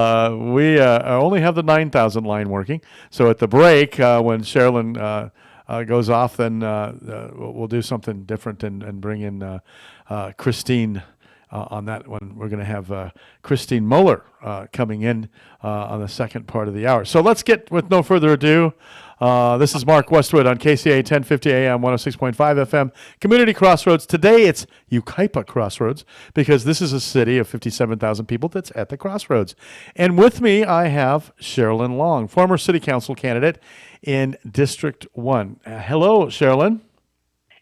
We only have the 9,000 line working. So at the break, when Sherilyn goes off, then we'll do something different and bring in Christine on that one. We're going to have Christine Muller coming in on the second part of the hour. So let's get, with no further ado, this is Mark Westwood on KCA 1050 AM, 106.5 FM, Community Crossroads. Today it's Yucaipa Crossroads because this is a city of 57,000 people that's at the crossroads. And with me, I have Sherilyn Long, former city council candidate in District 1. Hello, Sherilyn.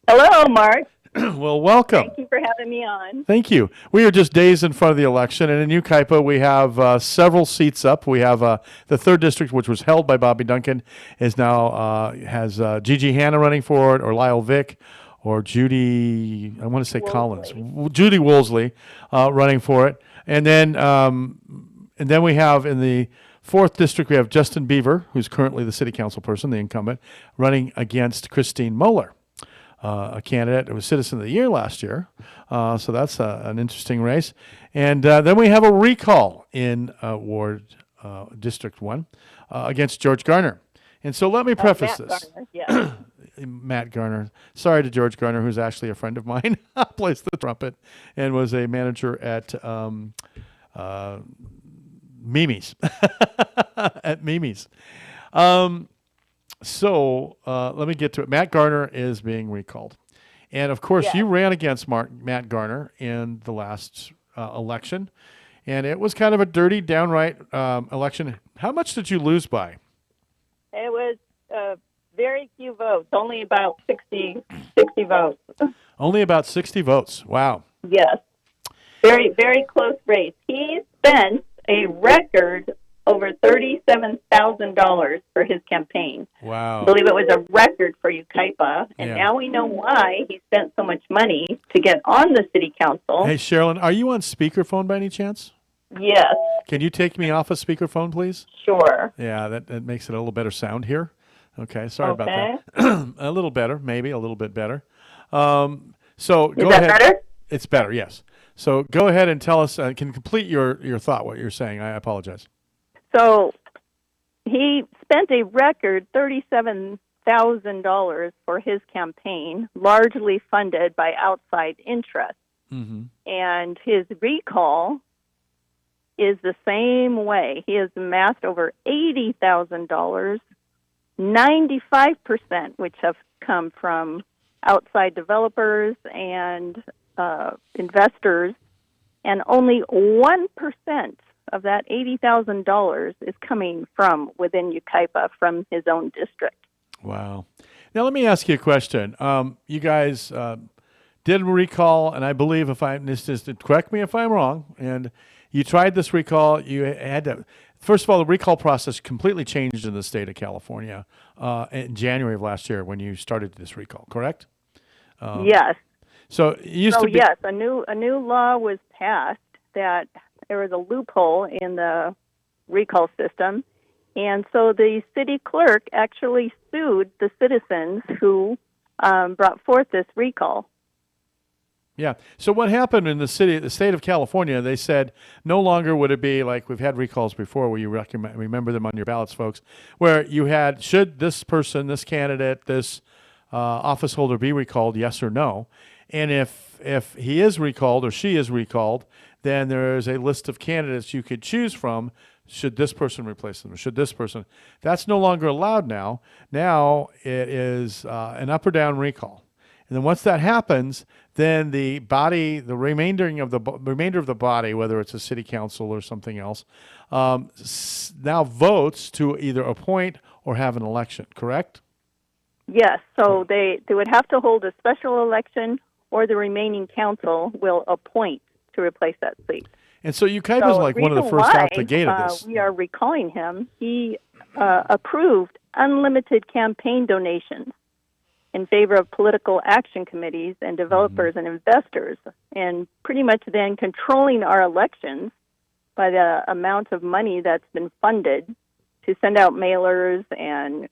Hello, Mark. Well, welcome. Thank you for having me on. Thank you. We are just days in front of the election, and in Yucaipa, we have several seats up. We have the third district, which was held by Bobby Duncan, is now has Gigi Hanna running for it, or Lyle Vick, or Judy, I want to say Collins, Judy Woolsey running for it, and then we have in the fourth district, we have Justin Beaver, who's currently the city council person, the incumbent, running against Christine Muller. A candidate who was Citizen of the Year last year. So that's an interesting race. And then we have a recall in Ward District 1 against George Garner. And so let me preface this. Garner, yeah. Matt Garner. Sorry to George Garner, who's actually a friend of mine, plays the trumpet, and was a manager at Mimi's. At Mimi's. So let me get to it. Matt Garner is being recalled. And, of course, you ran against Matt Garner in the last election. And it was kind of a dirty, downright election. How much did you lose by? It was very few votes, only about 60 votes. Only about 60 votes. Wow. Yes. Very, very close race. He spent a record over $37,000 for his campaign. Wow. I believe it was a record for Yucaipa, and now we know why he spent so much money to get on the city council. Hey, Sherilyn, are you on speakerphone by any chance? Yes. Can you take me off of speakerphone, please? Sure. Yeah, that makes it a little better sound here. Okay, sorry about that. A little better, maybe a little bit better. So go ahead. Is that better? It's better, yes. So go ahead and tell us, can complete your thought, what you're saying. I apologize. So he spent a record $37,000 for his campaign, largely funded by outside interests. Mm-hmm. And his recall is the same way. He has amassed over $80,000, 95%, which have come from outside developers and investors, and only 1% of that $80,000 is coming from within Yucaipa, from his own district. Wow. Now, let me ask you a question. You guys did recall, and I believe, correct me if I'm wrong, and you tried this recall. You had to, first of all, the recall process completely changed in the state of California in January of last year when you started this recall, correct? Yes. So it used to be. Yes, a new law was passed that there was a loophole in the recall system, and so the city clerk actually sued the citizens who brought forth this recall. Yeah. So what happened in the state of California? They said no longer would it be like we've had recalls before, where you remember them on your ballots, folks, where you had should this person, this candidate, this office holder be recalled, yes or no, and if he is recalled or she is recalled, then there is a list of candidates you could choose from. Should this person replace them? Should this person? That's no longer allowed now. Now it is an up or down recall. And then once that happens, then the remainder of the body, whether it's a city council or something else, now votes to either appoint or have an election, correct? Yes. So they would have to hold a special election, or the remaining council will appoint to replace that seat. And so Yucaipa is like one of the first out the gate of this. We are recalling him. He approved unlimited campaign donations in favor of political action committees and developers and investors, and pretty much then controlling our elections by the amount of money that's been funded to send out mailers and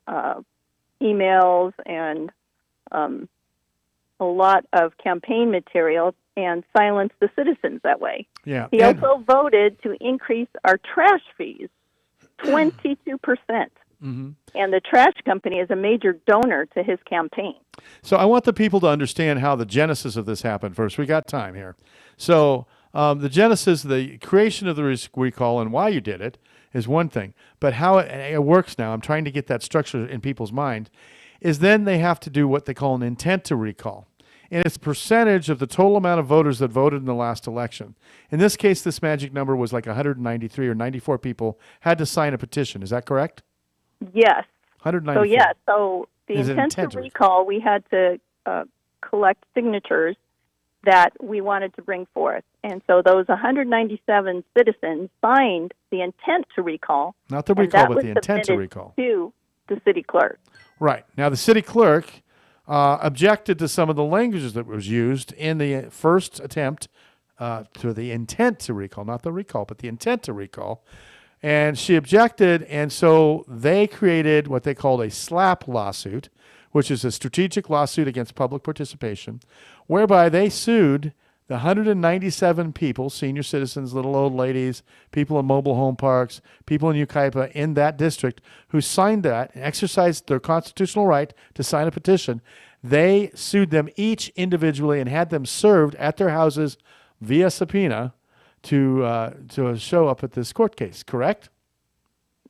emails and a lot of campaign material and silenced the citizens that way. Yeah. He also voted to increase our trash fees 22%. Mm-hmm. And the trash company is a major donor to his campaign. So I want the people to understand how the genesis of this happened first. We got time here. So the genesis, the creation of the recall and why you did it is one thing. But how it works now, I'm trying to get that structure in people's mind, is then they have to do what they call an intent to recall. And it's a percentage of the total amount of voters that voted in the last election. In this case, this magic number was like 193 or 94 people had to sign a petition. Is that correct? Yes. 194. So the intent to recall, we had to collect signatures that we wanted to bring forth. And so those 197 citizens signed the intent to recall. Not the recall, but the intent to recall. To the city clerk. Right. Now, the city clerk objected to some of the languages that was used in the first attempt to the intent to recall, not the recall, but the intent to recall. And she objected, and so they created what they called a SLAP lawsuit, which is a strategic lawsuit against public participation, whereby they sued the 197 people, senior citizens, little old ladies, people in mobile home parks, people in Yucaipa in that district who signed that and exercised their constitutional right to sign a petition. They sued them each individually and had them served at their houses via subpoena to show up at this court case, correct?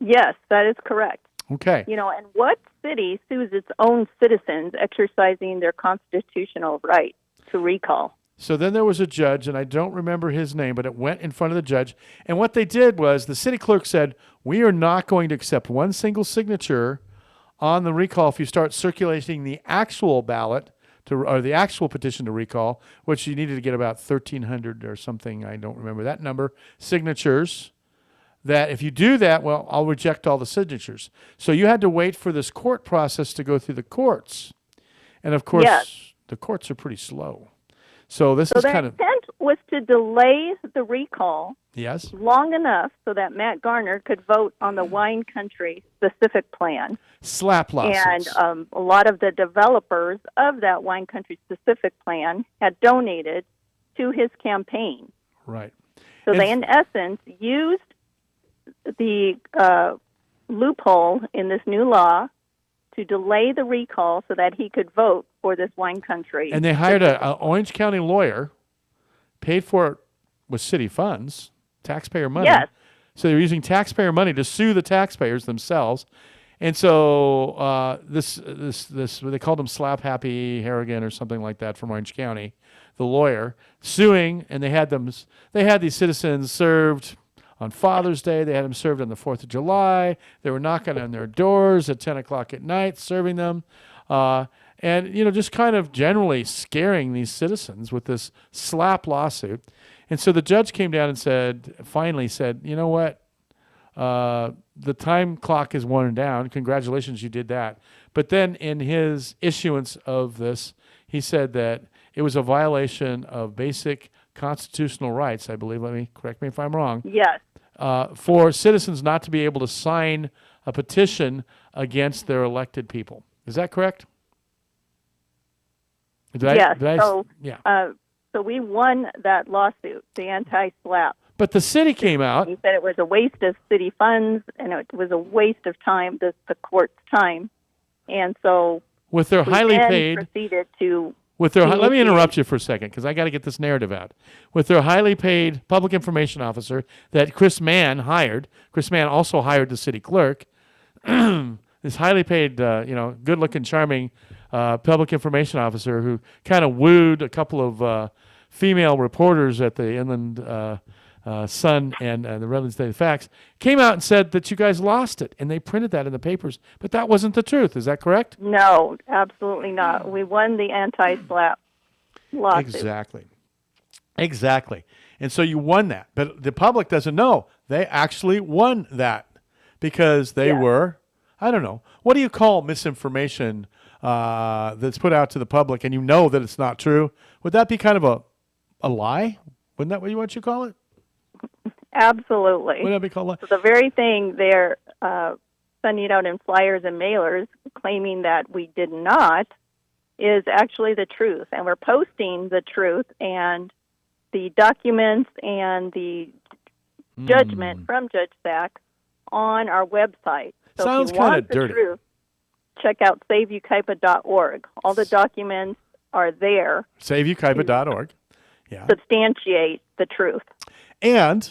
Yes, that is correct. Okay. And what city sues its own citizens exercising their constitutional right to recall? So then there was a judge, and I don't remember his name, but it went in front of the judge. And what they did was the city clerk said, we are not going to accept one single signature on the recall if you start circulating the actual ballot or the actual petition to recall, which you needed to get about 1,300 or something, I don't remember that number, signatures. That if you do that, well, I'll reject all the signatures. So you had to wait for this court process to go through the courts. And of course, the courts are pretty slow. So this is kind of... the intent was to delay the recall Yes. long enough so that Matt Garner could vote on the wine country specific plan. SLAP lawsuits. And a lot of the developers of that wine country specific plan had donated to his campaign. Right. So they, in essence, used the loophole in this new law to delay the recall so that he could vote for this wine country. And they hired an Orange County lawyer, paid for it with city funds, taxpayer money. Yes. So they're using taxpayer money to sue the taxpayers themselves. And so this they called him Slap Happy Harrigan or something like that from Orange County, the lawyer, suing, and they had these citizens served on Father's Day. They had them served on the 4th of July. They were knocking on their doors at 10 o'clock at night, serving them. And, just kind of generally scaring these citizens with this SLAP lawsuit. And so the judge came down and finally said, you know what? The time clock is worn down. Congratulations, you did that. But then in his issuance of this, he said that it was a violation of basic constitutional rights, I believe. Correct me if I'm wrong. Yes. For citizens not to be able to sign a petition against their elected people. Is that correct? So we won that lawsuit, the anti-SLAP. But the city came out. He said it was a waste of city funds and it was a waste of time, the court's time. And so with their highly paid proceeded to let me interrupt you for a second because I got to get this narrative out. With their highly paid public information officer that Chris Mann hired, Chris Mann also hired the city clerk, this highly paid, good-looking, charming public information officer who kind of wooed a couple of female reporters at the Inland Sun and the Redlands Daily Facts, came out and said that you guys lost it, and they printed that in the papers. But that wasn't the truth. Is that correct? No, absolutely not. We won the anti-SLAP lawsuit. Exactly. And so you won that. But the public doesn't know. They actually won that because they were, I don't know, what do you call misinformation that's put out to the public and you know that it's not true? Would that be kind of a lie? Wouldn't that what you call it? Absolutely. Wouldn't that be called a lie? So the very thing they're sending out in flyers and mailers claiming that we did not is actually the truth, and we're posting the truth and the documents and the judgment from Judge Sachs on our website. So Sounds if you want kind of the dirty. truth, check out saveyukaipa.org. All the documents are there. SaveYouKaipa.org. Yeah. Substantiate the truth. And,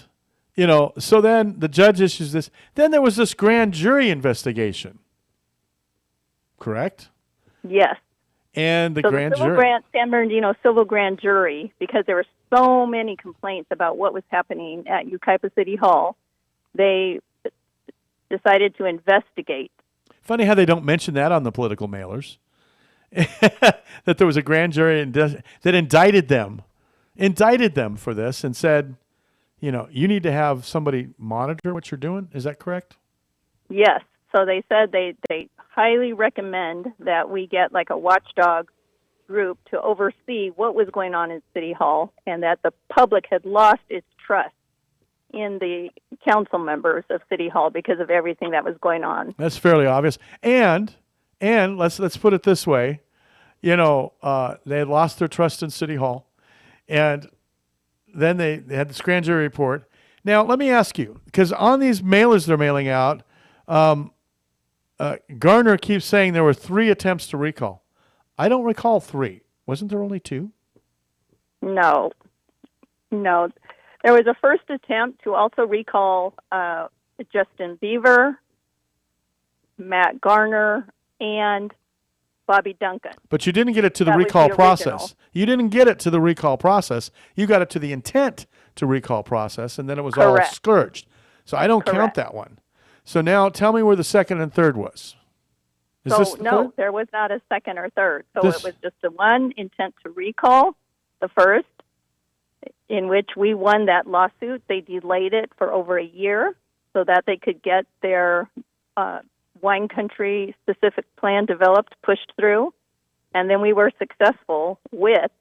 so then the judge issues this. Then there was this grand jury investigation. Correct? Yes. And the grand the jury. San Bernardino civil grand jury, because there were so many complaints about what was happening at Yucaipa City Hall, they decided to investigate. Funny how they don't mention that on the political mailers. That there was a grand jury that indicted them for this and said, you need to have somebody monitor what you're doing. Is that correct? Yes. So they said they highly recommend that we get like a watchdog group to oversee what was going on in City Hall, and that the public had lost its trust in the council members of City Hall because of everything that was going on. That's fairly obvious. And let's put it this way, they had lost their trust in City Hall, and then they had this grand jury report. Now, let me ask you, because on these mailers they're mailing out, Garner keeps saying there were 3 attempts to recall. I don't recall 3. Wasn't there only 2? No. There was a first attempt to also recall Justin Beaver, Matt Garner, and Bobby Duncan. But you didn't get it to the That was recall the process. original. You didn't get it to the recall process. You got it to the intent to recall process, and then it was all Correct. scourged. So I don't count Correct. that one. So now tell me where the second and third was. Is this the third? There was not a second or third. So This- it was just the one intent to recall, the first, in which we won that lawsuit. They delayed it for over a year so that they could get their wine country specific plan developed, pushed through. And then we were successful with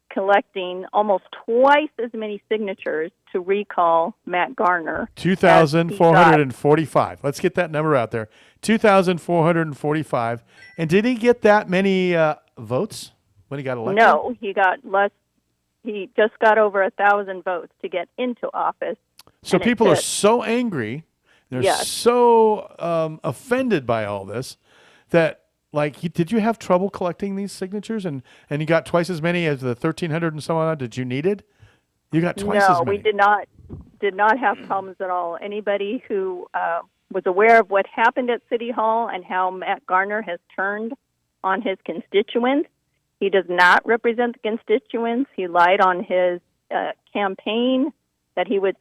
collecting almost twice as many signatures to recall Matt Garner. 2,445. Let's get that number out there. 2,445. And did he get that many votes when he got elected? No, he got less. He just got over 1,000 votes to get into office. So and it people are took- so angry. They're Yes. so offended by all this that, did you have trouble collecting these signatures? And you got twice as many as the 1,300 and so on that you needed? You got twice as No, many. we did not have problems at all. Anybody who was aware of what happened at City Hall and how Matt Garner has turned on his constituents. He does not represent the constituents. He lied on his campaign that he would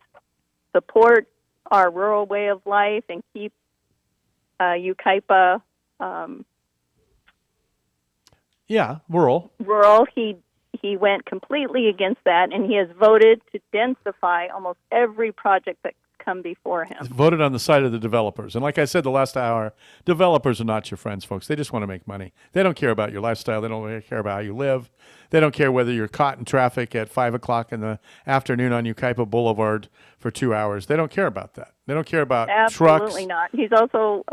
support our rural way of life and keep Yucaipa rural. rural. He went completely against that, and he has voted to densify almost every project that's come before him. Voted on the side of the developers. And like I said the last hour, developers are not your friends, folks. They just want to make money. They don't care about your lifestyle. They don't really care about how you live. They don't care whether you're caught in traffic at 5 o'clock in the afternoon on Yucaipa Boulevard for 2 hours. They don't care about that. They don't care about trucks. Absolutely not. He's also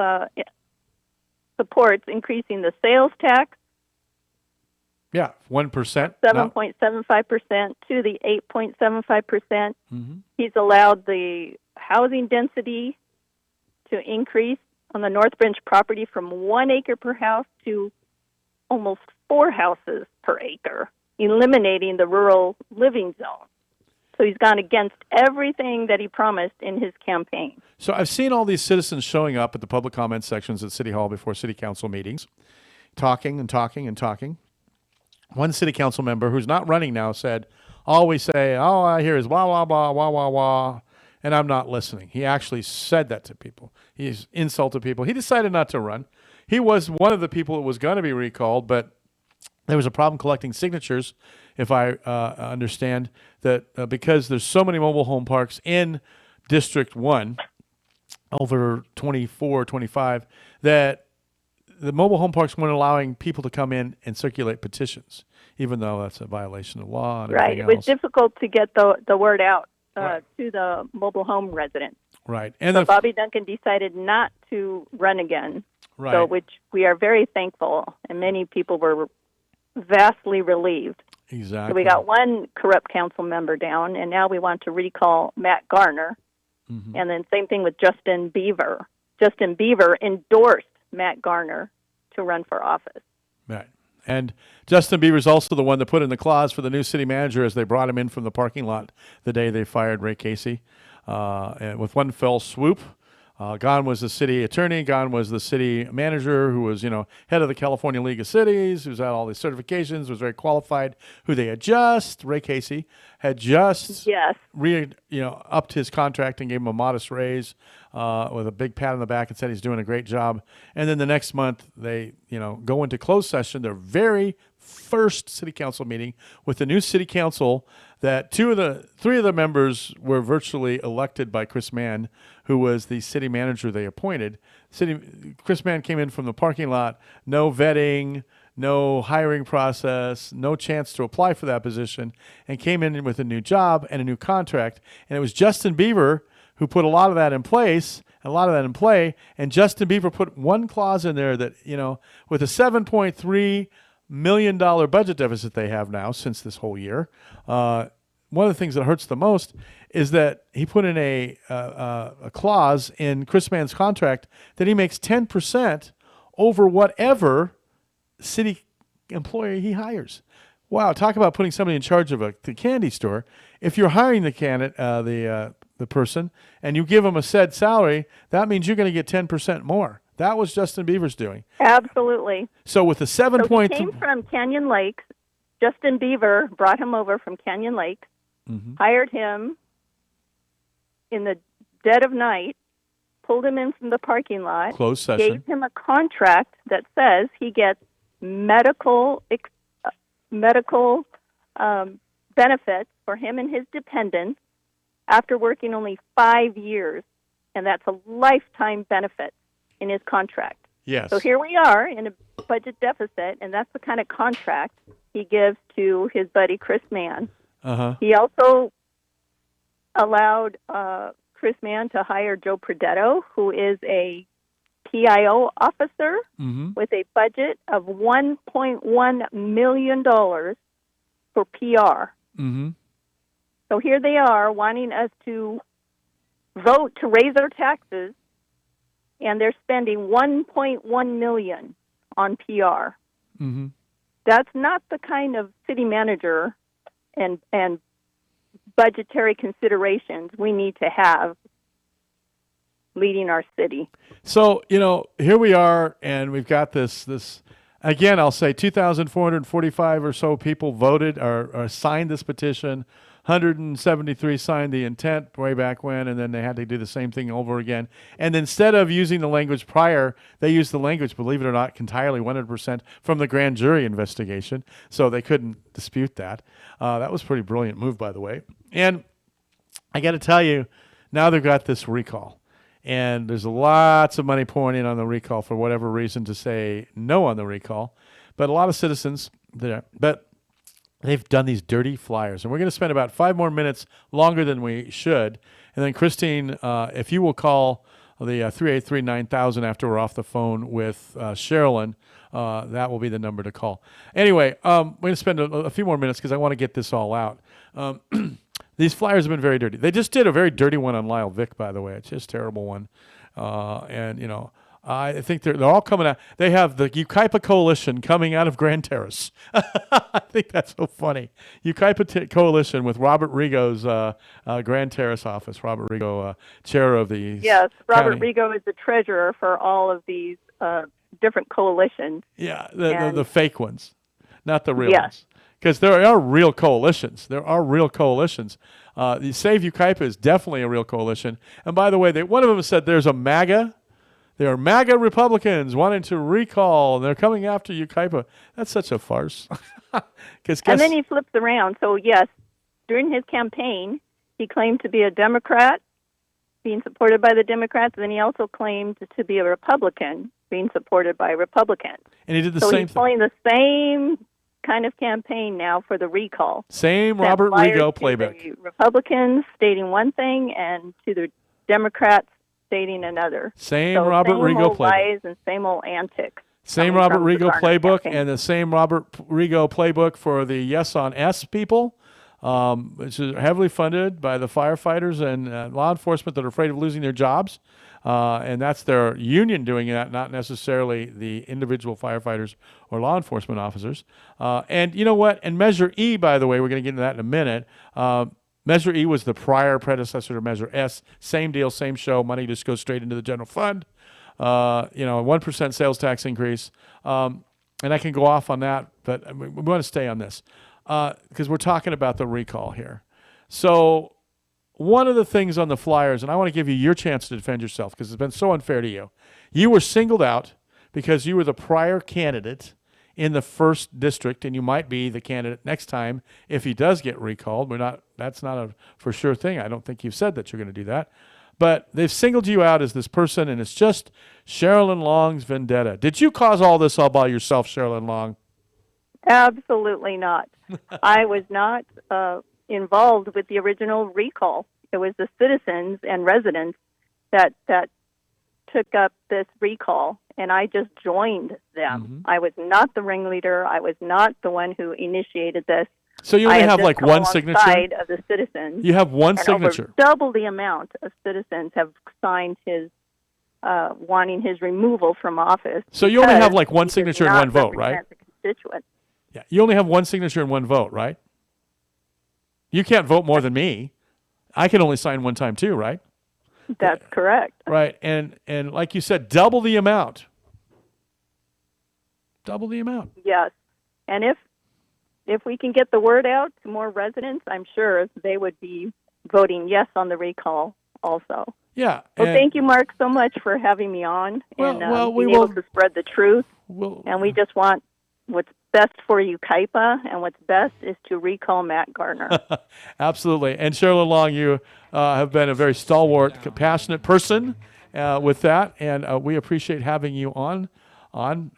supports increasing the sales tax, Yeah, 1%. 7.75% to the 8.75%. Mm-hmm. He's allowed the housing density to increase on the North Branch property from 1 acre per house to almost 4 houses per acre, eliminating the rural living zone. So he's gone against everything that he promised in his campaign. So I've seen all these citizens showing up at the public comment sections at City Hall before city council meetings, talking and talking and talking. One city council member who's not running now said, all we say, all I hear is wah, wah, wah, wah, wah, wah, and I'm not listening. He actually said that to people. He's insulted people. He decided not to run. He was one of the people that was going to be recalled, but there was a problem collecting signatures, if I understand, that because there's so many mobile home parks in District 1, over 24, 25, that the mobile home parks weren't allowing people to come in and circulate petitions, even though that's a violation of law and Right. It everything was else. difficult to get the word out Right. to the mobile home residents. Right. And So Bobby Duncan decided not to run again, right. so which we are very thankful, and many people were vastly relieved. Exactly. So we got one corrupt council member down, and now we want to recall Matt Garner. Mm-hmm. And then same thing with Justin Beaver. Justin Beaver endorsed Matt Garner to run for office. Right. And Justin Bieber's also the one that put in the clause for the new city manager as they brought him in from the parking lot the day they fired Ray Casey. And with one fell swoop, gone was the city attorney, gone was the city manager who was, head of the California League of Cities, who's had all these certifications, was very qualified, who they had Ray Casey, had just upped his contract and gave him a modest raise with a big pat on the back and said he's doing a great job. And then the next month they, go into closed session, their very first city council meeting with the new city council that three of the members were virtually elected by Chris Mann, who was the city manager they appointed. Chris Mann came in from the parking lot, no vetting, no hiring process, no chance to apply for that position, and came in with a new job and a new contract. And it was Justin Bieber who put a lot of that in place, and a lot of that in play. And Justin Bieber put one clause in there that, with a $7.3 million budget deficit they have now since this whole year, one of the things that hurts the most is that he put in a clause in Chris Mann's contract that he makes 10% over whatever city employee he hires. Wow, talk about putting somebody in charge of the candy store. If you're hiring the person, and you give them a said salary, that means you're going to get 10% more. That was Justin Bieber's doing. Absolutely. So with the 7 So he came from Canyon Lakes. Justin Bieber brought him over from Canyon Lakes, hired him in the dead of night, pulled him in from the parking lot, closed session, gave him a contract that says he gets medical benefits for him and his dependents after working only 5 years, and that's a lifetime benefit in his contract. Yes. So here we are in a budget deficit, and that's the kind of contract he gives to his buddy Chris Mann. He also allowed Chris Mann to hire Joe Prodetto, who is a PIO officer with a budget of $1.1 million for PR. So here they are wanting us to vote to raise our taxes, and they're spending $1.1 million on PR. That's not the kind of city manager and budgetary considerations we need to have leading our city. So, here we are, and we've got this again, I'll say 2,445 or so people voted or signed this petition. 173 signed the intent way back when, and then they had to do the same thing over again. And instead of using the language prior, they used the language, believe it or not, entirely 100% from the grand jury investigation, so they couldn't dispute that. That was a pretty brilliant move, by the way. And I got to tell you, now they've got this recall. And there's lots of money pouring in on the recall for whatever reason to say no on the recall. But a lot of citizens, they've done these dirty flyers. And we're going to spend about 5 more minutes longer than we should. And then, Christine, if you will call the 383-9000 after we're off the phone with Sherilyn, that will be the number to call. Anyway, we're going to spend a few more minutes because I want to get this all out. These flyers have been very dirty. They just did a very dirty one on Lyle Vick, by the way. It's just a terrible one. I think they're all coming out. They have the Yucaipa Coalition coming out of Grand Terrace. I think that's so funny. Yucaipa Coalition with Robert Rigo's Grand Terrace office. Robert Rigo, chair of the Robert Rigo is the treasurer for all of these different coalitions. Yeah, the fake ones, not the real ones. Because there are real coalitions. The Save Yucaipa is definitely a real coalition. And by the way, one of them said there's a MAGA. There are MAGA Republicans wanting to recall, and they're coming after Yucaipa. That's such a farce. And then he flips around. So, yes, during his campaign, he claimed to be a Democrat, being supported by the Democrats. And then he also claimed to be a Republican, being supported by Republicans. And he did the same thing. So he's pulling the same kind of campaign now for the recall. Same Robert Rigo playbook. The Republicans stating one thing, and to the Democrats stating another. Same Robert Rigo playbook. Lies and same old antics. Same coming Robert from the Rigo Garner playbook campaign. and the same Robert Rigo playbook for the Yes on S people, which is heavily funded by the firefighters and law enforcement that are afraid of losing their jobs. And that's their union doing that, not necessarily the individual firefighters or law enforcement officers. And you know what? And Measure E, by the way, we're going to get into that in a minute. Measure E was the prior predecessor to Measure S. Same deal, same show. Money just goes straight into the general fund. A 1% sales tax increase. And I can go off on that, but we want to stay on this because we're talking about the recall here. So one of the things on the flyers, and I want to give you your chance to defend yourself because it's been so unfair to you. You were singled out because you were the prior candidate in the 1st district, and you might be the candidate next time if he does get recalled. That's not a for sure thing. I don't think you've said that you're going to do that. But they've singled you out as this person, and it's just Sherilyn Long's vendetta. Did you cause all this all by yourself, Sherilyn Long? Absolutely not. I was not involved with the original recall. It was the citizens and residents that took up this recall, and I just joined them. Mm-hmm. I was not the ringleader. I was not the one who initiated this. So you only have just like come one signature? alongside of the citizens. You have one and signature. Over double the amount of citizens have signed his wanting his removal from office. So you only have like one he does signature and not one vote, right? represent the constituents. Yeah. You only have one signature and one vote, right? You can't vote more than me. I can only sign one time too, right? That's correct. Right. And like you said, double the amount. Double the amount. Yes. And if we can get the word out to more residents, I'm sure they would be voting yes on the recall also. Yeah. Well, thank you, Mark, so much for having me on and we being will able to spread the truth. And we just want what's best for Yucaipa, and what's best is to recall Matt Gardner. Absolutely. And Sherilyn Long, you have been a very stalwart, compassionate person with that, and we appreciate having you on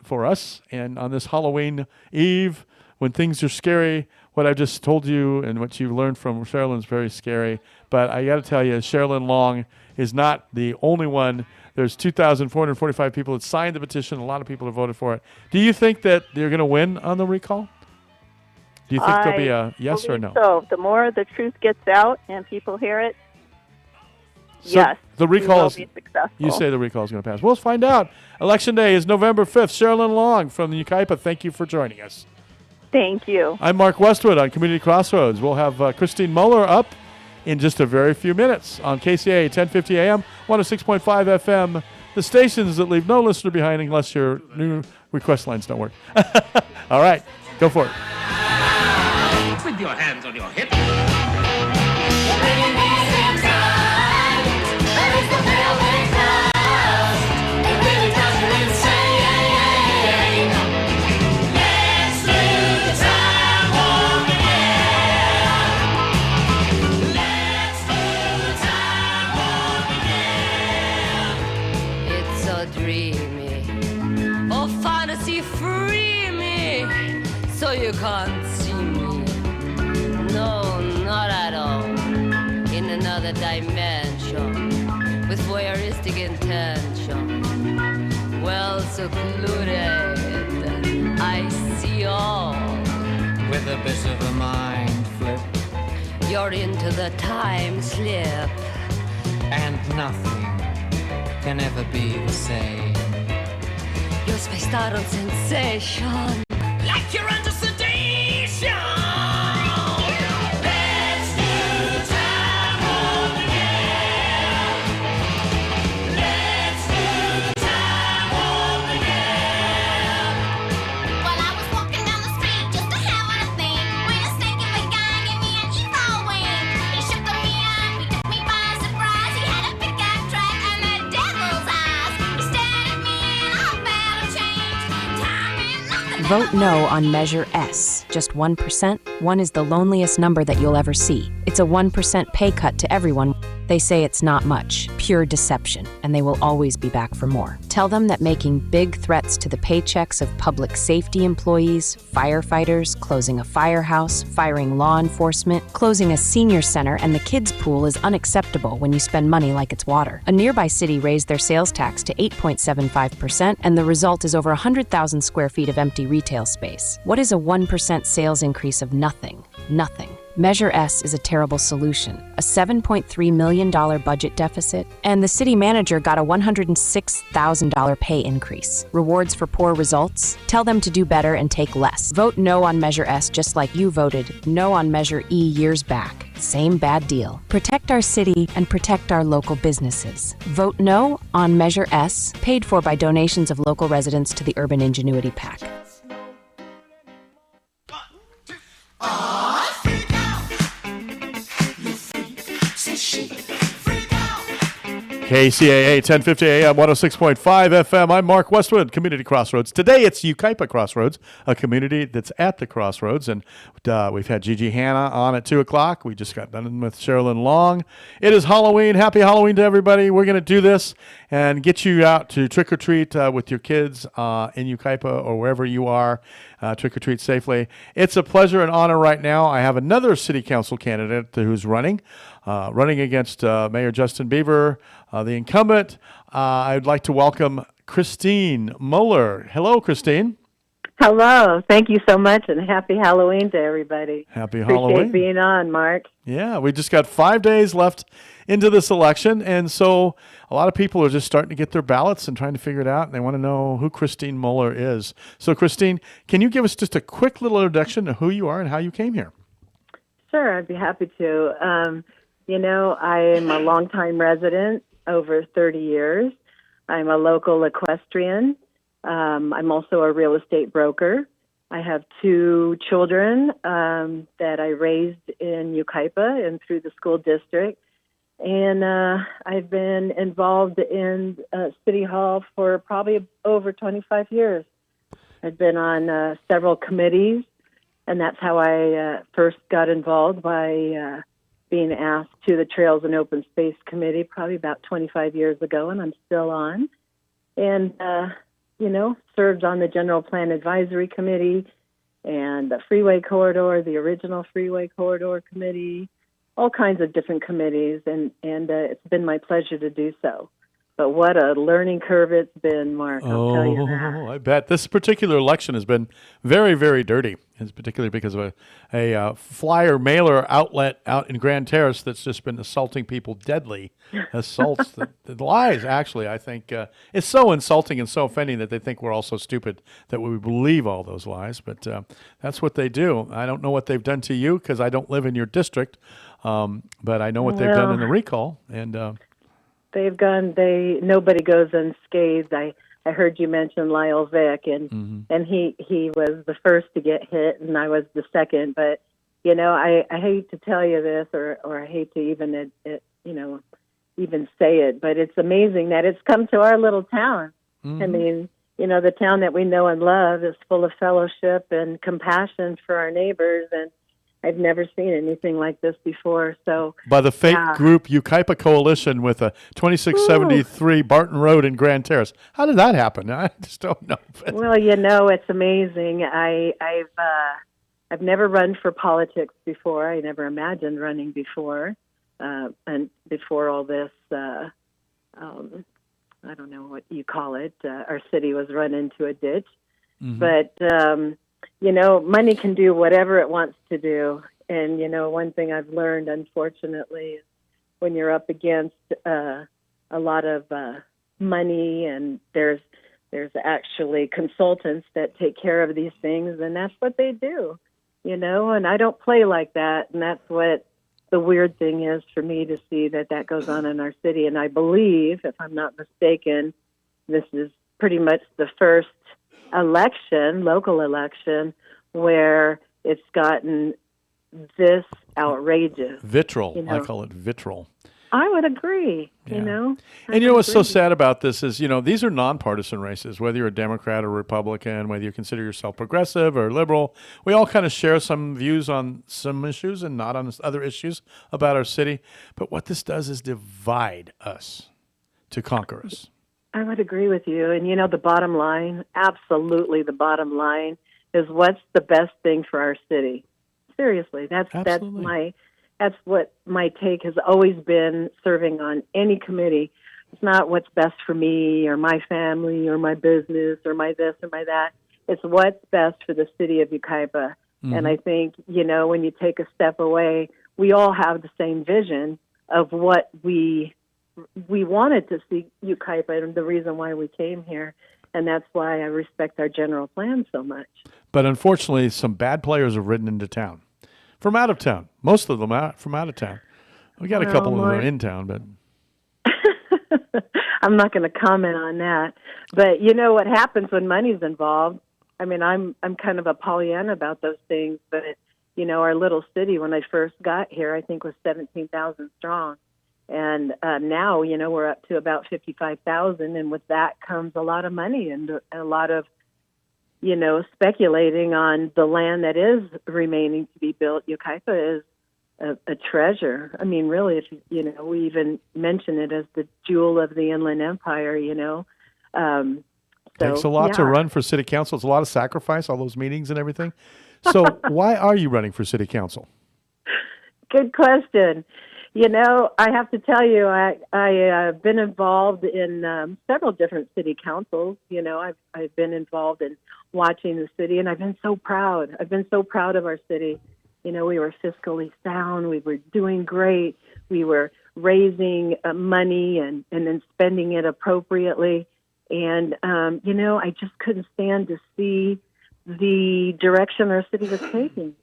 for us. And on this Halloween Eve, when things are scary, what I just told you and what you've learned from Sherilyn is very scary. But I got to tell you, Sherilyn Long is not the only one. There's 2,445 people that signed the petition. A lot of people have voted for it. Do you think that they're going to win on the recall? Do you think there'll be a yes or no? So the more the truth gets out and people hear it, So yes, the recall will is be successful. You say the recall is going to pass. We'll find out. Election day is November 5th. Sherilyn Long from the Yucaipa, thank you for joining us. Thank you. I'm Mark Westwood on Community Crossroads. We'll have Christine Muller up in just a very few minutes on KCA 1050 AM, 106.5 FM, the stations that leave no listener behind unless your new request lines don't work. All right, go for it. With your hands on your hips. So you can't see me. No, not at all. In another dimension, with voyeuristic intention. Well secluded, I see all. With a bit of a mind flip. You're into the time slip. And nothing can ever be the same. You're spaced out on sensation. Like you're under sedation. Let's do time warp again. Let's do time warp again. Well, I was walking down the street just to having a thing when a snake in the guy gave me an evil wing. He shook me up, he took me by surprise. He had a pickup truck and the devil's eyes. He stared at me and I felt a change. Time and nothing. Vote no on Measure S. Just 1%. 1 is the loneliest number that you'll ever see. It's a 1% pay cut to everyone. They say it's not much, pure deception, and they will always be back for more. Tell them that making big threats to the paychecks of public safety employees, firefighters, closing a firehouse, firing law enforcement, closing a senior center, and the kids' pool is unacceptable when you spend money like it's water. A nearby city raised their sales tax to 8.75%, and the result is over 100,000 square feet of empty retail space. What is a 1% sales increase of nothing? Nothing. Measure S is a terrible solution. A $7.3 million budget deficit, and the city manager got a $106,000 pay increase. Rewards for poor results? Tell them to do better and take less. Vote no on Measure S just like you voted no on Measure E years back. Same bad deal. Protect our city and protect our local businesses. Vote no on Measure S, paid for by donations of local residents to the Urban Ingenuity PAC. KCAA 1050 AM 106.5 FM. I'm Mark Westwood, Community Crossroads. Today it's Yucaipa Crossroads, a community that's at the crossroads. And we've had Gigi Hanna on at 2 o'clock. We just got done with Sherilyn Long. It is Halloween. Happy Halloween to everybody. We're going to do this and get you out to trick or treat with your kids in Yucaipa or wherever you are. Trick or treat safely. It's a pleasure and honor right now. I have another city council candidate who's running against Mayor Justin Bieber, the incumbent. I'd like to welcome Christine Muller. Hello, Christine. Hello. Thank you so much, and happy Halloween to everybody. Happy Appreciate Halloween. being on, Mark. Yeah, we just got 5 days left into this election, and so a lot of people are just starting to get their ballots and trying to figure it out, and they want to know who Christine Muller is. So, Christine, can you give us just a quick little introduction of who you are and how you came here? Sure, I'd be happy to. I am a longtime resident, over 30 years. I'm a local equestrian. I'm also a real estate broker. I have 2 children that I raised in Yucaipa and through the school district. And I've been involved in City Hall for probably over 25 years. I've been on several committees, and that's how I first got involved by being asked to the Trails and Open Space Committee probably about 25 years ago, and I'm still on. And, served on the General Plan Advisory Committee and the Freeway Corridor, the original Freeway Corridor Committee, all kinds of different committees, and it's been my pleasure to do so. But what a learning curve it's been, Mark, I'll tell you that. I bet. This particular election has been very, very dirty. It's particularly because of a flyer mailer outlet out in Grand Terrace that's just been assaulting people deadly. Assaults, the lies, actually, I think. It's so insulting and so offending that they think we're all so stupid that we believe all those lies. But that's what they do. I don't know what they've done to you because I don't live in your district. But I know what they've done in the recall. And nobody goes unscathed. I heard you mention Lyle Vick, and he was the first to get hit, and I was the second. But I hate to tell you this, or I hate to even even say it, but it's amazing that it's come to our little town. I mean, the town that we know and love is full of fellowship and compassion for our neighbors, and I've never seen anything like this before. So by the fake group Yucaipa Coalition with a 2673 Barton Road in Grand Terrace. How did that happen? I just don't know. Well, it's amazing. I've never run for politics before. I never imagined running before, and before all this. I don't know what you call it. Our city was run into a ditch, but. Money can do whatever it wants to do. And, one thing I've learned, unfortunately, is when you're up against a lot of money and there's actually consultants that take care of these things, and that's what they do, and I don't play like that. And that's what the weird thing is for me to see that goes on in our city. And I believe, if I'm not mistaken, this is pretty much the first local election, where it's gotten this outrageous. Vitriol. I call it vitriol. I would agree. Yeah. You know, And you know what's so sad about this is, these are nonpartisan races, whether you're a Democrat or Republican, whether you consider yourself progressive or liberal. We all kind of share some views on some issues and not on other issues about our city. But what this does is divide us to conquer us. I would agree with you. And the bottom line, absolutely, the bottom line is what's the best thing for our city. Seriously, Absolutely. that's what my take has always been. Serving on any committee, it's not what's best for me or my family or my business or my this or my that. It's what's best for the city of Yucaipa. And I think when you take a step away, we all have the same vision of what we wanted to see Yucaipa and the reason why we came here. And that's why I respect our general plan so much. But unfortunately, some bad players have ridden into town from out of town. Most of them from out of town. We got a couple of them are in town, but I'm not going to comment on that. But what happens when money's involved? I mean, I'm kind of a Pollyanna about those things. But our little city when I first got here, I think was 17,000 strong. And now, we're up to about 55,000. And with that comes a lot of money and a lot of, speculating on the land that is remaining to be built. Yucaipa is a treasure. I mean, really, if we even mention it as the jewel of the Inland Empire, takes a lot to run for city council. It's a lot of sacrifice, all those meetings and everything. So why are you running for city council? Good question. I have to tell you, I've been involved in several different city councils. I've been involved in watching the city, and I've been so proud. I've been so proud of our city. We were fiscally sound. We were doing great. We were raising money and then spending it appropriately. And, I just couldn't stand to see the direction our city was taking.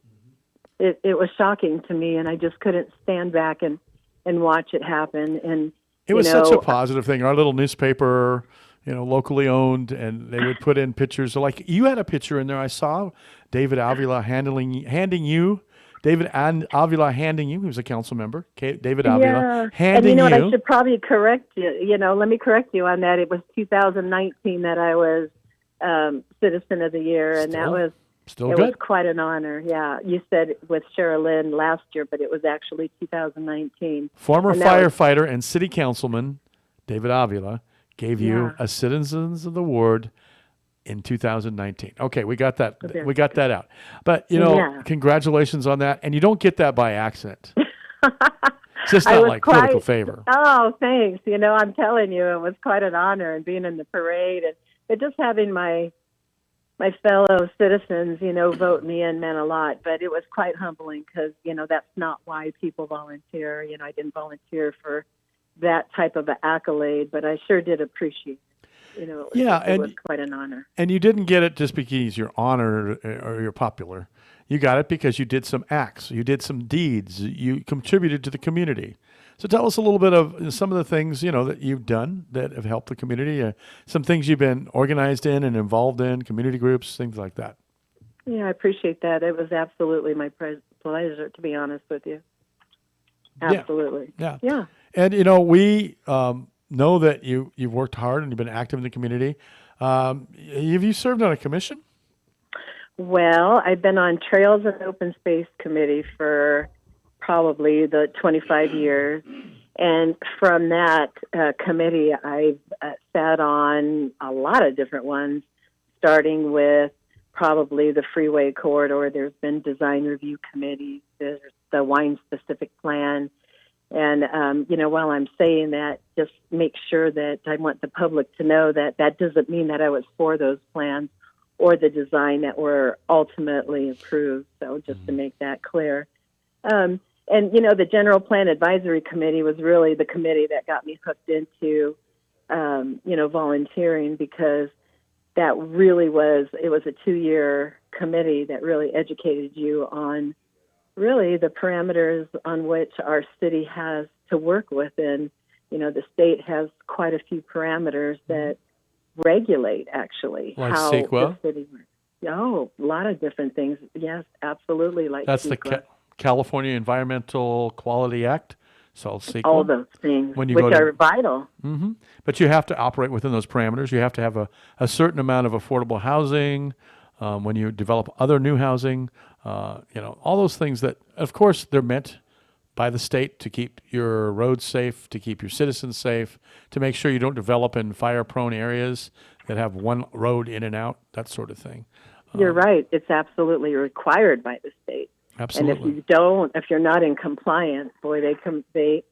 It was shocking to me, and I just couldn't stand back and watch it happen. And it was such a positive thing. Our little newspaper, locally owned, and they would put in pictures. Like you had a picture in there. I saw David Avila handing you. He was a council member. David Avila handing and you. I should probably correct you. Let me correct you on that. It was 2019 that I was Citizen of the Year, and that was. Still good. It was quite an honor. Yeah, you said with Sherilyn last year, but it was actually 2019. Former firefighter and city councilman David Avila gave you a Citizens of the Award in 2019. Okay, we got that. We got that out. But congratulations on that. And you don't get that by accident. It's just not like political favor. Oh, thanks. I'm telling you, it was quite an honor, and being in the parade and just having my fellow citizens, vote me in meant a lot. But it was quite humbling because, that's not why people volunteer. I didn't volunteer for that type of an accolade, but I sure did appreciate it. It was quite an honor. And you didn't get it just because you're honored or you're popular. You got it because you did some acts, you did some deeds, you contributed to the community. So tell us a little bit of some of the things, that you've done that have helped the community, some things you've been organized in and involved in, community groups, things like that. Yeah, I appreciate that. It was absolutely my pleasure, to be honest with you. Absolutely. Yeah. And, we know that you've worked hard and you've been active in the community. Have you served on a commission? Well, I've been on Trails and Open Space Committee for probably the 25 years. And from that committee, I've sat on a lot of different ones, starting with probably the freeway corridor. There's been design review committees. There's the wine-specific plan. And, while I'm saying that, just make sure that I want the public to know that that doesn't mean that I was for those plans or the design that were ultimately approved. So just to make that clear. And, the General Plan Advisory Committee was really the committee that got me hooked into, volunteering, because that really it was a 2-year committee that really educated you on really the parameters on which our city has to work with. And, the state has quite a few parameters that regulate, actually, like how CEQA? the city works. Oh, a lot of different things. Yes, absolutely. Like That's CEQA. the California Environmental Quality Act, Sol sequel. All those things, When you which go to- are vital. But you have to operate within those parameters. You have to have a certain amount of affordable housing. When you develop other new housing, all those things that, of course, they're meant by the state to keep your roads safe, to keep your citizens safe, to make sure you don't develop in fire-prone areas that have one road in and out, that sort of thing. You're right. It's absolutely required by the state. Absolutely. And if you're not in compliance, boy, they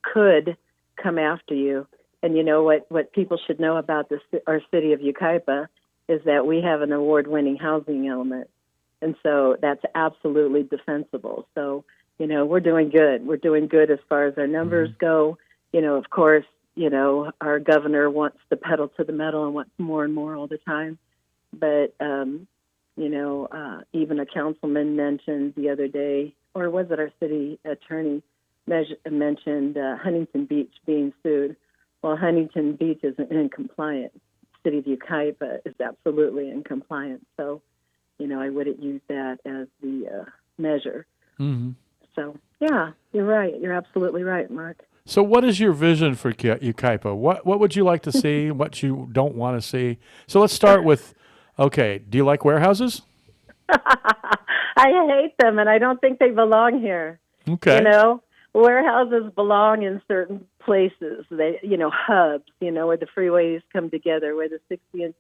could come after you. And you know what people should know about our city of Yucaipa is that we have an award-winning housing element. And so that's absolutely defensible. So, we're doing good. We're doing good as far as our numbers go. Of course, our governor wants the pedal to the metal and wants more and more all the time. But, even a councilman mentioned the other day, or was it our city attorney, mentioned Huntington Beach being sued. Well, Huntington Beach isn't in compliance. City of Yucaipa is absolutely in compliance. So, I wouldn't use that as the measure. So, yeah, you're right. You're absolutely right, Mark. So what is your vision for Yucaipa? What would you like to see? What you don't want to see? So let's start with, okay, do you like warehouses? I hate them, and I don't think they belong here. Okay. Warehouses belong in certain places. They, hubs, where the freeways come together, where the 60 and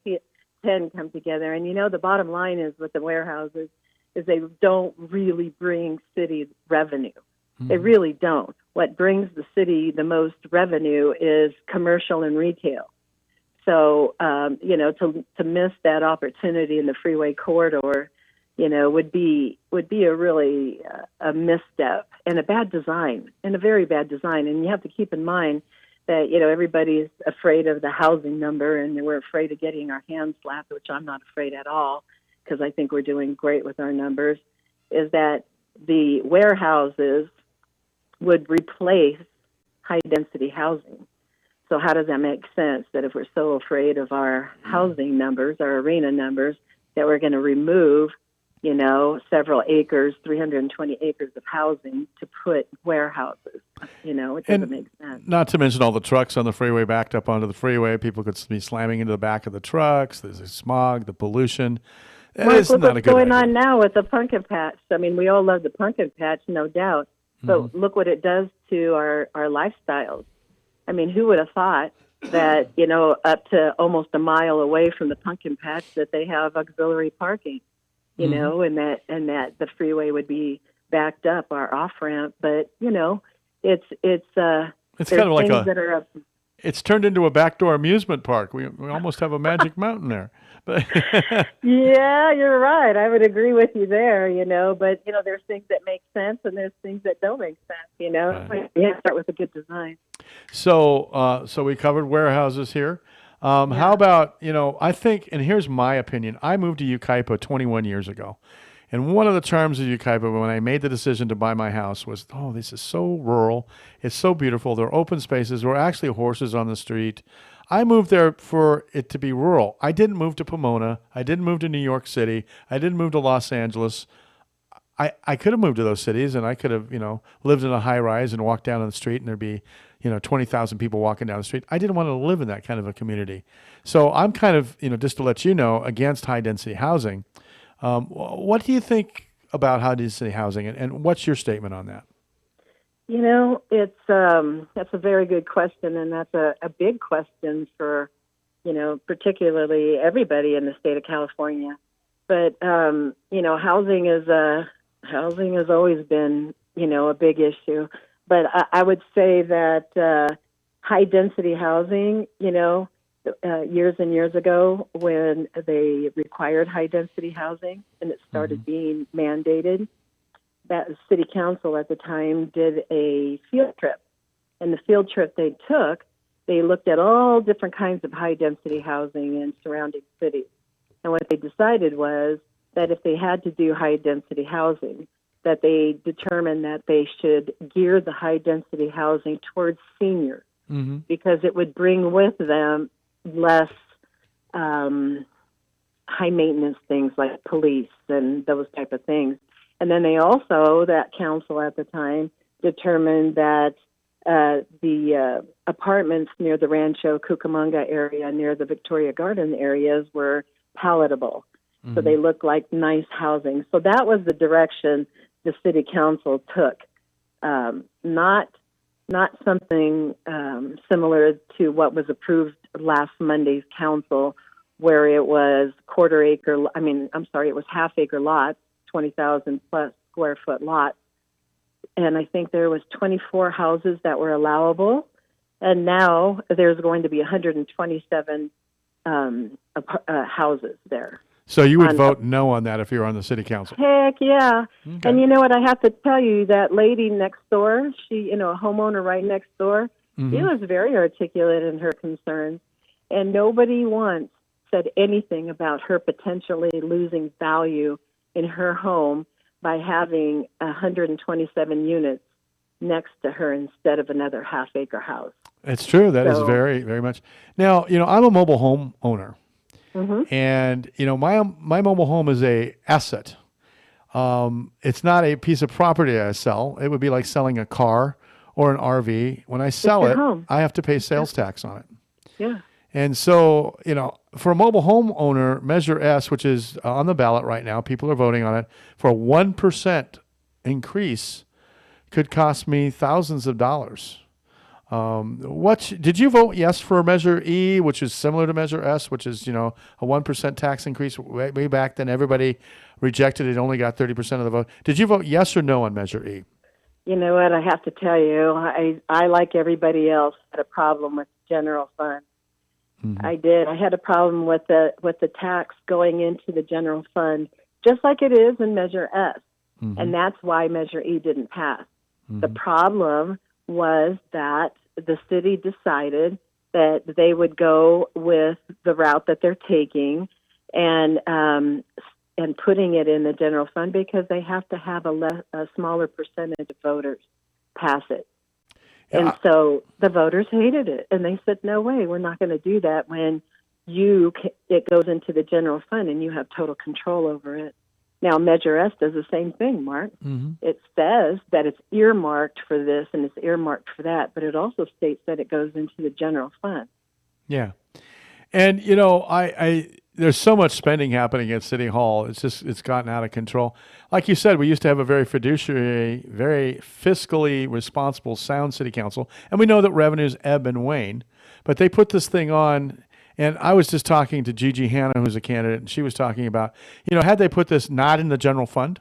10 come together. And, the bottom line is with the warehouses is they don't really bring city revenue. They really don't. What brings the city the most revenue is commercial and retail. So, to miss that opportunity in the freeway corridor, would be a really a misstep and a bad design, and a very bad design. And you have to keep in mind that, everybody's afraid of the housing number, and we're afraid of getting our hands slapped, which I'm not afraid at all, because I think we're doing great with our numbers, is that the warehouses would replace high-density housing. So how does that make sense, that if we're so afraid of our housing numbers, our arena numbers, that we're going to remove, several acres, 320 acres of housing to put warehouses? It doesn't make sense. Not to mention all the trucks on the freeway backed up onto the freeway. People could be slamming into the back of the trucks. There's the smog, the pollution. Mark, look what's going on now with the pumpkin patch. I mean, we all love the pumpkin patch, no doubt. But look what it does to our lifestyles. I mean, who would have thought that, up to almost a mile away from the pumpkin patch that they have auxiliary parking, and that the freeway would be backed up, our off-ramp. But, it's kind of like it's turned into a backdoor amusement park. We almost have a magic mountain there. But yeah, you're right. I would agree with you there, but, there's things that make sense and there's things that don't make sense, Right. You have to start with a good design. So we covered warehouses here. How about, I think, and here's my opinion. I moved to Yucaipa 21 years ago. And one of the charms of Yucaipa when I made the decision to buy my house was, this is so rural. It's so beautiful. There are open spaces. There are actually horses on the street. I moved there for it to be rural. I didn't move to Pomona. I didn't move to New York City. I didn't move to Los Angeles. I could have moved to those cities, and I could have, lived in a high rise and walked down on the street, and there'd be, 20,000 people walking down the street. I didn't want to live in that kind of a community. So I'm kind of, just to let you know, against high density housing. What do you think about high density housing, and what's your statement on that? That's a very good question, and that's a big question for, particularly everybody in the state of California. But housing has always been, a big issue. But I would say that high density housing, years and years ago when they required high density housing and it started being mandated, that city council at the time did a field trip. And the field trip they took, they looked at all different kinds of high density housing in surrounding cities. And what they decided was that if they had to do high density housing, that they determined that they should gear the high density housing towards seniors because it would bring with them less high maintenance things like police and those type of things. And then they also, that council at the time, determined that the apartments near the Rancho Cucamonga area, near the Victoria Garden areas, were palatable. So they looked like nice housing. So that was the direction the city council took. Not something similar to what was approved last Monday's council, where it was it was half acre lots, 20,000 plus square foot lots. And I think there was 24 houses that were allowable. And now there's going to be 127 houses there. So you would vote no on that if you were on the city council? Heck yeah. Okay. And you know what? I have to tell you, that lady next door, she, a homeowner right next door, she was very articulate in her concerns. And nobody once said anything about her potentially losing value in her home by having 127 units next to her instead of another half acre house. It's true. That is very, very much. Now, I'm a mobile home owner. And, my mobile home is a asset. It's not a piece of property I sell. It would be like selling a car or an RV. When I sell it, home. I have to pay sales tax on it. Yeah. And so, for a mobile home owner, Measure S, which is on the ballot right now, people are voting on it, for a 1% increase could cost me thousands of dollars. Did you vote yes for Measure E, which is similar to Measure S, which is, a 1% tax increase way back then? Everybody rejected it, only got 30% of the vote. Did you vote yes or no on Measure E? You know what? I have to tell you, I like everybody else, had a problem with the general fund. I did. I had a problem with the tax going into the general fund, just like it is in Measure S. And that's why Measure E didn't pass. The problem was that the city decided that they would go with the route that they're taking and putting it in the general fund because they have to have a smaller percentage of voters pass it. Yeah. And so the voters hated it, and they said, no way, we're not going to do that when it goes into the general fund and you have total control over it. Now, Measure S does the same thing, Mark. It says that it's earmarked for this and it's earmarked for that, but it also states that it goes into the general fund. Yeah. And, there's so much spending happening at City Hall. It's gotten out of control. Like you said, we used to have a very fiduciary, very fiscally responsible, sound city council. And we know that revenues ebb and wane. But they put this thing on, and I was just talking to Gigi Hanna, who's a candidate, and she was talking about, had they put this not in the general fund,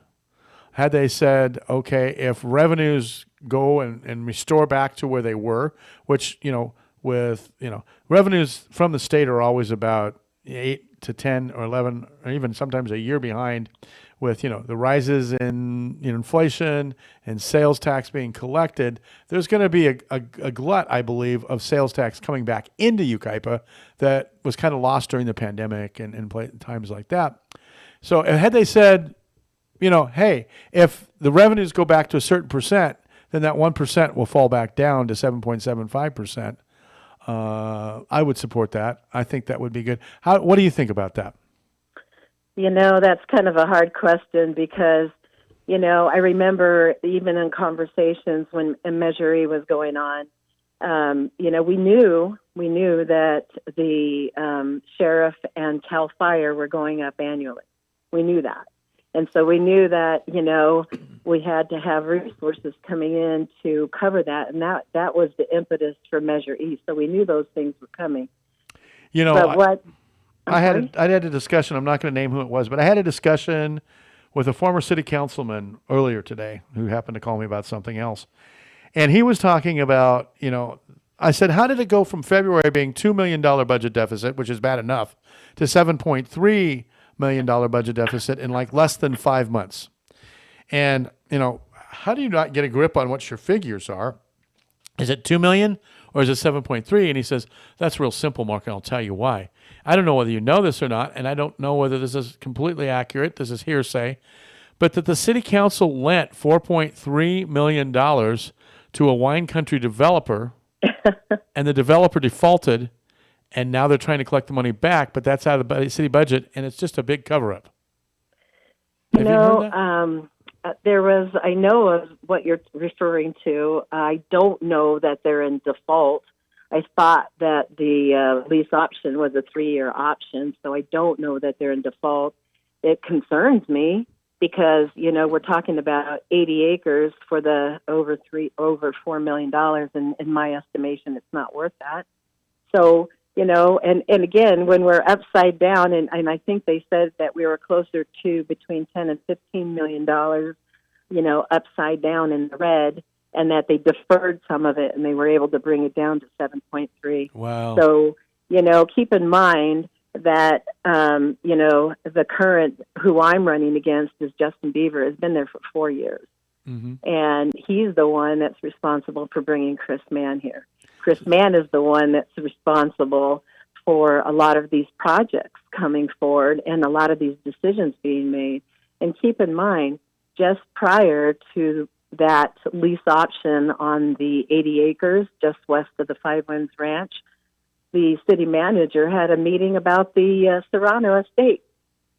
had they said, okay, if revenues go and restore back to where they were, which, revenues from the state are always about 8 to 10 or 11 or even sometimes a year behind with, the rises in inflation and sales tax being collected. There's going to be a glut, I believe, of sales tax coming back into Yucaipa that was kind of lost during the pandemic and times like that. So had they said, hey, if the revenues go back to a certain percent, then that 1% will fall back down to 7.75%. I would support that. I think that would be good. What do you think about that? That's kind of a hard question because, I remember even in conversations when Measure E was going on, we knew that the sheriff and CAL FIRE were going up annually. We knew that. And so we knew that, we had to have resources coming in to cover that. And that was the impetus for Measure E. So we knew those things were coming. I had a discussion. I'm not going to name who it was, but I had a discussion with a former city councilman earlier today who happened to call me about something else. And he was talking about, I said, how did it go from February being $2 million budget deficit, which is bad enough, to $7.3 million budget deficit in like less than 5 months? And, how do you not get a grip on what your figures are? Is it 2 million or is it 7.3? And he says, that's real simple, Mark, and I'll tell you why. I don't know whether you know this or not, and I don't know whether this is completely accurate. This is hearsay. But that the city council lent $4.3 million to a wine country developer, and the developer defaulted, and now they're trying to collect the money back, but that's out of the city budget, and it's just a big cover-up. Have you heard that? I know of what you're referring to. I don't know that they're in default. I thought that the lease option was a 3-year option, so I don't know that they're in default. It concerns me because, we're talking about 80 acres for the over $4 million, and in my estimation, it's not worth that. So, and again, when we're upside down, and I think they said that we were closer to between 10 and $15 million, upside down in the red, and that they deferred some of it, and they were able to bring it down to 7.3. Wow. So, keep in mind that, the current who I'm running against is Justin Beaver, has been there for 4 years. Mm-hmm. And he's the one that's responsible for bringing Chris Mann here. Chris Mann is the one that's responsible for a lot of these projects coming forward and a lot of these decisions being made. And keep in mind, just prior to that lease option on the 80 acres just west of the Five Winds Ranch, the city manager had a meeting about the Serrano estate,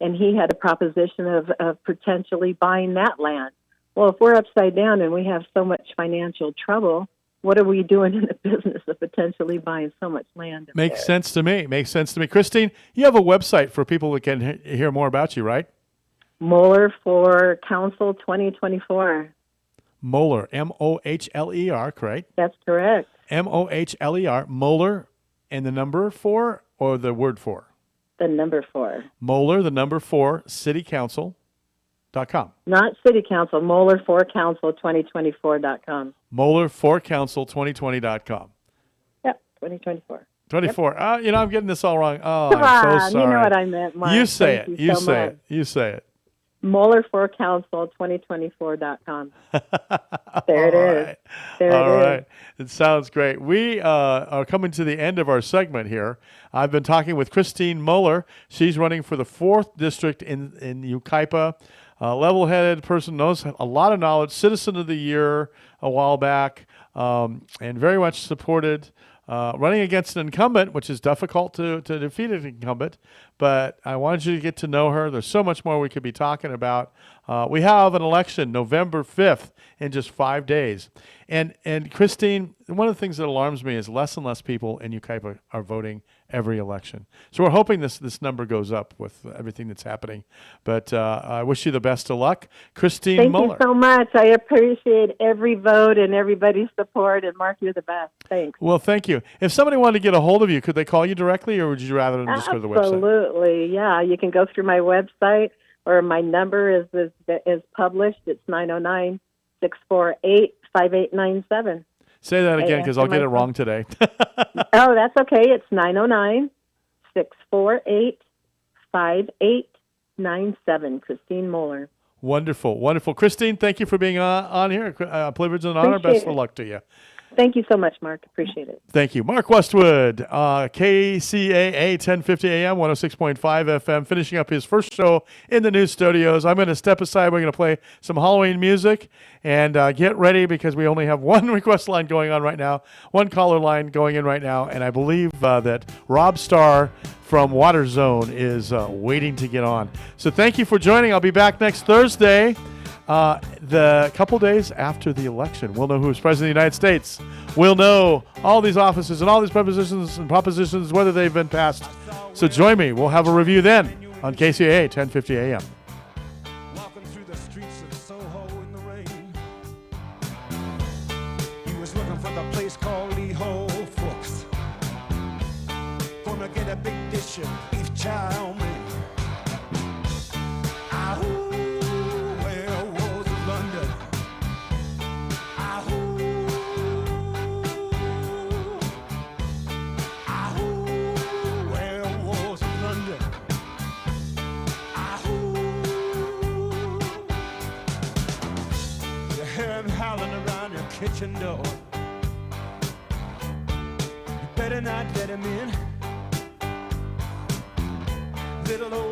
and he had a proposition of potentially buying that land. Well, if we're upside down and we have so much financial trouble, what are we doing in the business of potentially buying so much land? Makes sense to me. Christine, you have a website for people that can hear more about you, right? Moeller for Council 2024. Moeller, Mohler, correct? That's correct. Mohler, Moeller, and the number 4 or the word 4? The number 4. Moeller, the number 4, citycouncil.com. Not City Council, Moeller for Council 2024.com. Moeller for Council 2020.com. Yep, 2024. 24. Yep. I'm getting this all wrong. Oh, Come I'm on, so sorry. you know what I meant, Mark. You say Thank it. you You so say much. it. You say it. Moeller for Council 2024.com. There it is. Right. There All it is. right. It sounds great. We are coming to the end of our segment here. I've been talking with Christine Moeller. She's running for the 4th District in Yucaipa. Level-headed person, knows a lot of knowledge, Citizen of the Year a while back, and very much supported. Running against an incumbent, which is difficult to defeat an incumbent, but I wanted you to get to know her. There's so much more we could be talking about. We have an election November 5th in just 5 days. And Christine, one of the things that alarms me is less and less people in Yucaipa are voting every election. So we're hoping this number goes up with everything that's happening. But I wish you the best of luck. Christine Moeller. Thank you so much. I appreciate every vote and everybody's support. And Mark, you're the best. Thanks. Well, thank you. If somebody wanted to get a hold of you, could they call you directly, or would you rather them just go to the website? Absolutely. Yeah, you can go through my website, or my number is published. It's 909-648-5897. Say that again, because I'll get it wrong today. Oh, that's okay. It's 909-648-5897. Christine Moeller. Wonderful, wonderful. Christine, thank you for being on here. Privilege and honor. Appreciate Best of luck to you. Thank you so much, Mark. Appreciate it. Thank you. Mark Westwood, KCAA 1050 AM, 106.5 FM, finishing up his first show in the new studios. I'm going to step aside. We're going to play some Halloween music and get ready because we only have one request line going on right now, one caller line going in right now, and I believe that Rob Starr from Water Zone is waiting to get on. So thank you for joining. I'll be back next Thursday. The couple days after the election, we'll know who's president of the United States. We'll know all these offices and all these prepositions and propositions, whether they've been passed. So join me. We'll have a review then on KCAA 1050 AM. Walking through the streets of Soho in the rain. He was looking for the place called Lee Ho Fooks. Gonna get a big dish of beef chow mein. Kitchen door. You better not let him in. Little old